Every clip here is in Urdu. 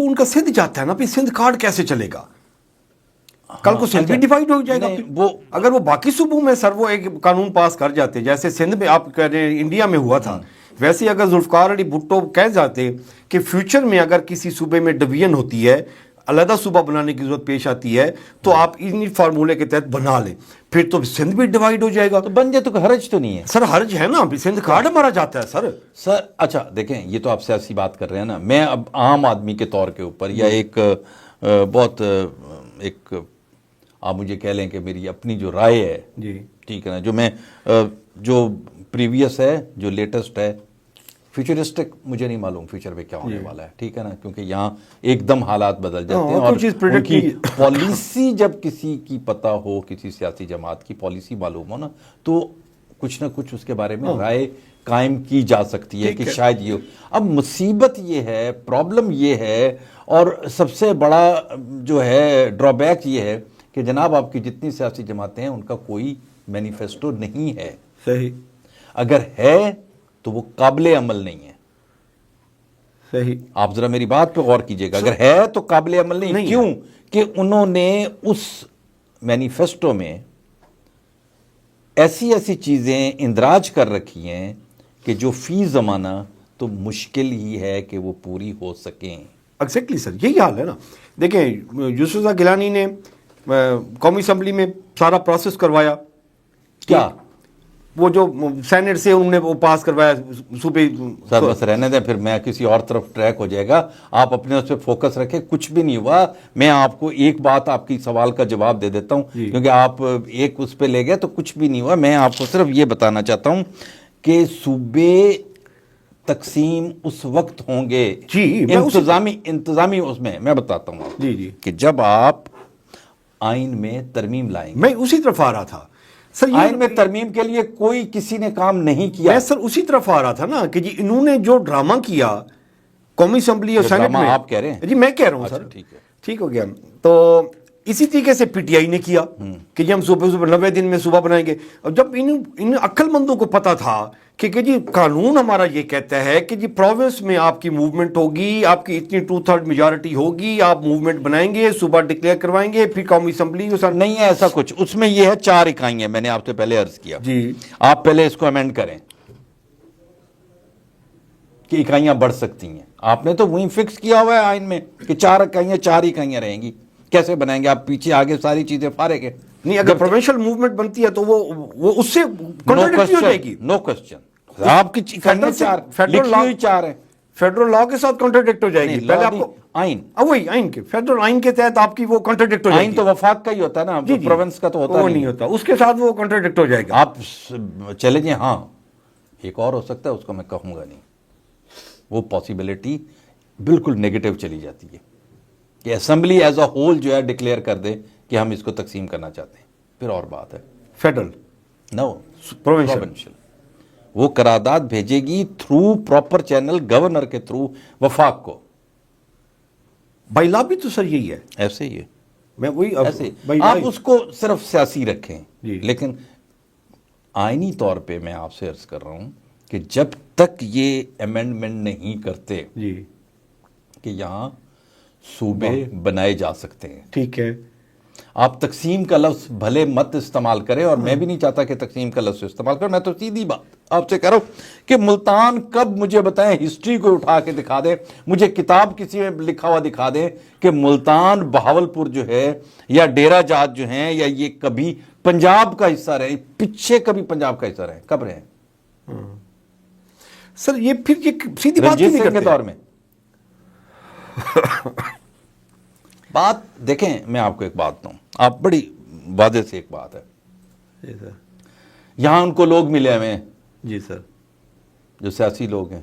ان کا سندھ جاتا ہے نا، پھر سندھ کارڈ کیسے چلے گا؟ کل کو سندھ بھی ڈیوائیڈ ہو جائے گا. وہ اگر وہ باقی صوبوں میں سر وہ ایک قانون پاس کر جاتے جیسے سندھ میں آپ کہہ رہے ہیں انڈیا میں ہوا تھا، ویسے اگر ذوالفقار علی بھٹو کہہ جاتے کہ فیوچر میں اگر کسی صوبے میں ڈویژن ہوتی ہے، علیحدہ صوبہ بنانے کی ضرورت پیش آتی ہے، تو آپ انہی فارمولے کے تحت بنا لیں، پھر تو سندھ بھی ڈیوائیڈ ہو جائے گا. تو بن جائے تو حرج تو نہیں ہے سر. حرج ہے نا، سندھ کارڈ ہمارا جاتا ہے سر. اچھا دیکھیں، یہ تو آپ سیاسی بات کر رہے ہیں نا، میں اب عام آدمی کے طور کے اوپر یا ایک بہت ایک آپ مجھے کہہ لیں کہ میری اپنی جو رائے ہے، جی ٹھیک ہے نا، جو میں جو پریویس ہے، جو لیٹسٹ ہے، فیوچرسٹک مجھے نہیں معلوم فیوچر میں کیا ہونے والا ہے، ٹھیک ہے نا، کیونکہ یہاں ایک دم حالات بدل جاتے ہیں، اور ان کی پالیسی جب کسی کی پتہ ہو، کسی سیاسی جماعت کی پالیسی معلوم ہو نا، تو کچھ نہ کچھ اس کے بارے میں رائے قائم کی جا سکتی ہے کہ شاید یہ ہو. اب مصیبت یہ ہے، پرابلم یہ ہے، اور سب سے بڑا جو ہے ڈرا بیک یہ ہے کہ جناب آپ کی جتنی سیاسی جماعتیں ہیں ان کا کوئی مینیفیسٹو نہیں ہے. صحیح. اگر ہے تو وہ قابل عمل نہیں ہے. صحیح. آپ ذرا میری بات پہ غور کیجئے گا، اگر ہے تو قابل عمل نہیں. کیوں؟ کہ انہوں نے اس مینیفیسٹو میں ایسی ایسی چیزیں اندراج کر رکھی ہیں کہ جو فی زمانہ تو مشکل ہی ہے کہ وہ پوری ہو سکیں. ایگزیکٹلی سر، یہی حال ہے نا. دیکھیں یوسف رضا گیلانی نے قومی اسمبلی میں سارا پروسیس کروایا. کیا وہ جو سینٹ سے انہوں نے وہ پاس کروایا صوبے. سر بس رہنے دیں، پھر میں کسی اور طرف ٹریک ہو جائے گا. آپ اپنے اس پہ فوکس رکھیں. کچھ بھی نہیں ہوا. میں آپ کو ایک بات آپ کی سوال کا جواب دے دیتا ہوں، کیونکہ آپ ایک اس پہ لے گئے تو کچھ بھی نہیں ہوا. میں آپ کو صرف یہ بتانا چاہتا ہوں کہ صوبے تقسیم اس وقت ہوں گے انتظامی اس میں بتاتا ہوں کہ جب آپ آئین میں ترمیم لائیں گے. میں اسی طرف آ رہا تھا سر. آئین میں ترمیم کے لیے کوئی کسی نے کام نہیں کیا. میں سر اسی طرف آ رہا تھا نا کہ جی انہوں نے جو ڈرامہ کیا قومی اسمبلی اور سینٹ میں. آپ کہہ رہے ہیں؟ جی میں کہہ رہا ہوں سر. ٹھیک ہو گیا. تو اسی طریقے سے پی ٹی آئی نے کیا کہ جی ہم صوبے 90 دن میں صوبہ بنائیں گے. اور جب ان عقل مندوں کو پتا تھا کہ جی قانون ہمارا یہ کہتا ہے کہ جی پروونس میں آپ کی موومنٹ ہوگی، آپ کی اتنی 2/3 میجارٹی ہوگی، آپ موومنٹ بنائیں گے، صوبہ ڈکلیئر کروائیں گے، پھر قومی اسمبلی. نہیں ہے ایسا کچھ. اس میں یہ ہے 4 اکائیاں. میں نے آپ سے پہلے عرض کیا جی آپ پہلے اس کو امینڈ کریں کہ اکائیاں بڑھ سکتی ہیں. آپ نے تو وہیں فکس کیا ہوا ہے آئین میں کہ 4 اکائیاں رہیں گی. کیسے بنائیں گے آپ؟ پیچھے آگے ساری چیزیں فارغ ہے. نہیں، اگر پروونشل موومنٹ بنتی ہے تو وہ اس سے کنٹراڈکٹری ہو جائے گی. نو کوسچن. آپ کی چار ہیں، فیڈرل لا کے ساتھ کنٹراڈکٹ ہو جائے گی. پہلے آپ کو آئین وہی آئین کے فیڈرل آئین کے تحت آپ کی وہ کنٹراڈکٹ ہو جائے گی. آئین تو وفاق کا ہی ہوتا ہے نا، پروونس کا تو ہوتا نہیں ہوتا. اس کے ساتھ وہ کنٹراڈکٹ ہو جائے گا. آپ چلے جائیں. ہاں ایک اور ہو سکتا ہے، اس کو میں کہوں گا نہیں. وہ پاسبلٹی بالکل نیگیٹو چلی جاتی ہے کہ اسمبلی ایز اے ہول جو ہے ڈکلیئر کر دے کہ ہم اس کو تقسیم کرنا چاہتے ہیں. پھر اور بات ہے. فیڈرل نو پروونشل وہ قرارداد بھیجے گی تھرو پراپر چینل گورنر کے تھرو وفاق کو. بائی لا بھی تو سر یہی ہے. ایسے ہی ہے. میں وہی ایسے آپ اس کو صرف سیاسی رکھیں، لیکن آئینی طور پہ میں آپ سے عرض کر رہا ہوں کہ جب تک یہ امینڈمنٹ نہیں کرتے کہ یہاں صوبے بنائے جا سکتے ہیں. ٹھیک ہے. آپ تقسیم کا لفظ بھلے مت استعمال کریں، اور میں بھی نہیں چاہتا کہ تقسیم کا لفظ استعمال کریں. میں تو سیدھی بات آپ سے کہہ رہا ہوں کہ ملتان کب مجھے بتائیں، ہسٹری کو اٹھا کے دکھا دیں مجھے، کتاب کسی میں لکھا ہوا دکھا دیں کہ ملتان بہاولپور جو ہے یا ڈیرہ جات جو ہیں یا یہ کبھی پنجاب کا حصہ رہے، پیچھے کبھی پنجاب کا حصہ رہے. کب رہے سر؟ یہ پھر یہ سیدھی بات رنجیت سنگھ کے دور میں. بات دیکھیں، میں آپ کو ایک بات دوں، آپ بڑی واضح سے ایک بات ہے. جی سر. یہاں ان کو لوگ ملے ہمیں. جی سر. جو سیاسی لوگ ہیں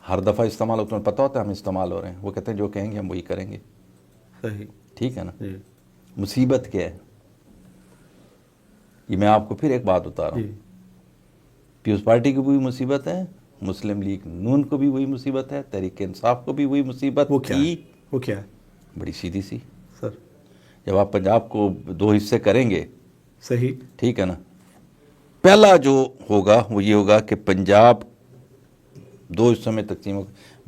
ہر دفعہ استعمال ہوتا ہے، پتہ ہوتا ہے ہم استعمال ہو رہے ہیں. وہ کہتے ہیں جو کہیں گے ہم وہی کریں گے. صحیح. ٹھیک ہے نا. مصیبت کیا ہے؟ یہ میں آپ کو پھر ایک بات بتا رہا ہوں. پیپلز پارٹی کو بھی مصیبت ہے، مسلم لیگ نون کو بھی وہی مصیبت ہے، تحریک انصاف کو بھی وہی مصیبت. وہ کیا ہے؟ بڑی سیدھی سی. سر جب آپ پنجاب کو 2 حصے کریں گے، صحیح، ٹھیک ہے نا، پہلا جو ہوگا وہ یہ ہوگا کہ پنجاب 2 حصوں میں تقسیم ہوگا.